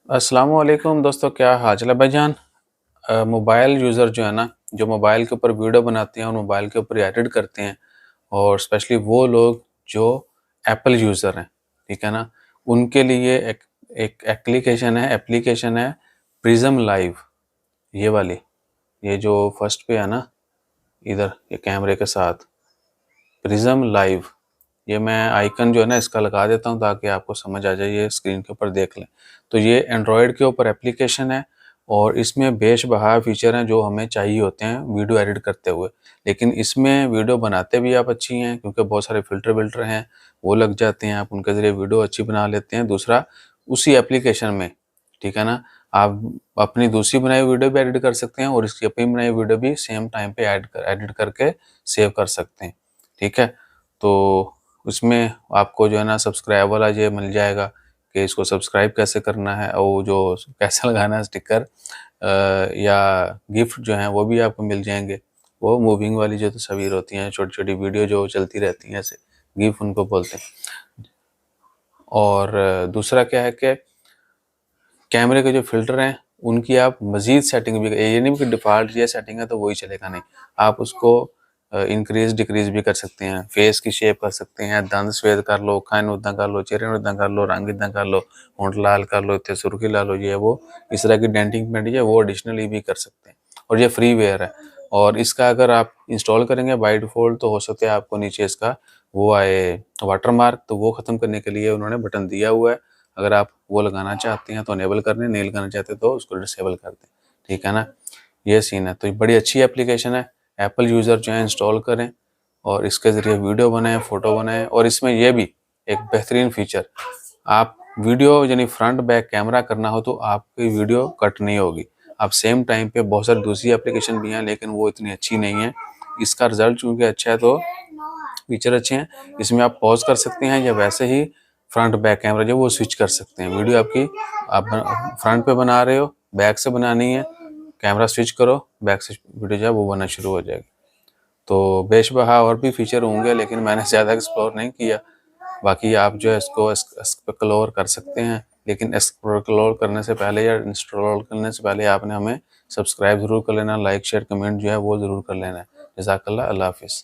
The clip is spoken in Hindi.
अस्सलाम वालेकुम दोस्तों, क्या हाल चाल है भाईजान। मोबाइल यूज़र जो है ना, जो मोबाइल के ऊपर वीडियो बनाते हैं और मोबाइल के ऊपर एडिट करते हैं, और स्पेशली वो लोग जो एप्पल यूज़र हैं, ठीक है ना, उनके लिए एक एक एप्लीकेशन है प्रिज्म लाइव। ये वाली, ये जो फर्स्ट पे है ना, इधर ये कैमरे के साथ प्रिज्म लाइव। ये मैं आइकन जो है ना इसका लगा देता हूँ ताकि आपको समझ आ जाए, ये स्क्रीन के ऊपर देख लें। तो ये एंड्रॉयड के ऊपर एप्लीकेशन है और इसमें बेशबहा फीचर हैं जो हमें चाहिए होते हैं वीडियो एडिट करते हुए। लेकिन इसमें वीडियो बनाते भी आप अच्छी हैं क्योंकि बहुत सारे फ़िल्टर विल्टर हैं, वो लग जाते हैं, आप उनके ज़रिए वीडियो अच्छी बना लेते हैं। दूसरा, उसी एप्लीकेशन में, ठीक है ना, आप अपनी दूसरी बनाई वीडियो भी एडिट कर सकते हैं और इसकी अपनी बनाई वीडियो भी सेम टाइम पे एडिट करके सेव कर सकते हैं, ठीक है। तो उसमें आपको जो है ना सब्सक्राइब वाला ये मिल जाएगा कि इसको सब्सक्राइब कैसे करना है, और वो जो कैसे लगाना है स्टिकर या गिफ्ट जो है वो भी आपको मिल जाएंगे। वो मूविंग वाली जो तस्वीर होती हैं, छोटी छोटी वीडियो जो चलती रहती हैं, ऐसे गिफ्ट उनको बोलते हैं। और दूसरा क्या है कि कैमरे के जो फ़िल्टर हैं उनकी आप मज़ीद सेटिंग भी, ये नहीं कि डिफ़ॉल्ट ये सेटिंग है तो वही चलेगा, नहीं। आप उसको इंक्रीज़ डिक्रीज़ भी कर सकते हैं, फेस की शेप कर सकते हैं, दंद सफ़ेद कर लो, अखां नूं उदां कर लो, चेहरे नूं उदां कर लो, रंग इदां कर लो, होंठ लाल कर लो, इत्थे सुर्खी ला लो, ये वो इस तरह की डेंटिंग पेंट है वो एडिशनली भी कर सकते हैं। और ये फ्रीवेयर है, और इसका अगर आप इंस्टॉल करेंगे बाय डिफ़ॉल्ट तो हो सकता है आपको नीचे इसका वो आए वाटरमार्क, तो वो ख़त्म करने के लिए उन्होंने बटन दिया हुआ है। अगर आप वो लगाना चाहते हैं तो इनेबल कर दें, नहीं लगाना चाहते तो उसको डिसेबल कर दें, ठीक है ना। ये सीन है। तो ये बड़ी अच्छी एप्लीकेशन है, एप्पल यूज़र जो है इंस्टॉल करें और इसके ज़रिए वीडियो बनाएं, फ़ोटो बनाएं। और इसमें ये भी एक बेहतरीन फीचर, आप वीडियो यानी फ्रंट बैक कैमरा करना हो तो आपकी वीडियो कट नहीं होगी। आप सेम टाइम पे, बहुत सारी दूसरी एप्लीकेशन भी हैं लेकिन वो इतनी अच्छी नहीं है। इसका रिजल्ट चूँकि अच्छा है तो फीचर अच्छे हैं। इसमें आप पॉज़ कर सकते हैं या वैसे ही फ्रंट बैक कैमरा जो वो स्विच कर सकते हैं। वीडियो आपकी आप फ्रंट पे बना रहे हो, बैक से बनानी है, कैमरा स्विच करो, बैक से वीडियो जो है वो बनना शुरू हो जाएगी। तो बेशबहा और भी फीचर होंगे लेकिन मैंने ज़्यादा एक्सप्लोर नहीं किया। बाकी आप जो है इसको एक्सप्लोर कर सकते हैं, लेकिन एक्सप्लोर करने से पहले या इंस्टॉल करने से पहले आपने हमें सब्सक्राइब ज़रूर कर लेना, लाइक शेयर कमेंट जो है वो ज़रूर कर लेना है। जज़ाकल्लाह, अल्लाह हाफ़िज़।